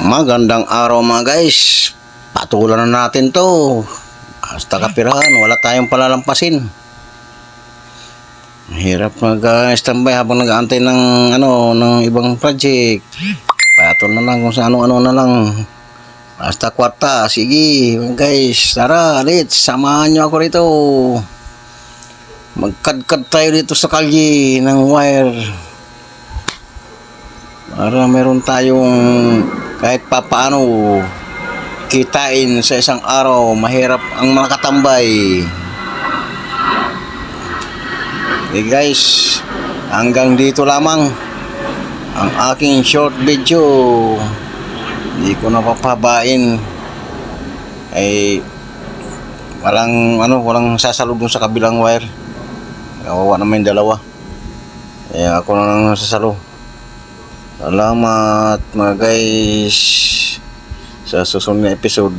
Magandang araw mga guys. Patulan na natin to. Hasta kapirahan, wala tayong palalampasin. Hirap mag-standby habang nag-aantay ng ng ibang project. Patol na lang kung sa ano-ano na lang. Hasta kwarta, sige guys, tara, let's samahan nyo ako rito. Magkadkad tayo dito sa kalye ng wire. Para meron tayong kahit papaano kitain sa isang araw. Mahirap ang makatambay. Okay guys, hanggang dito lamang ang aking short video. Hindi ko napapabain ay walang sasalo dun sa kabilang wire. Kawawa naman yung dalawa, kaya ako na lang sasalo. Salamat mga guys sa susunod na episode.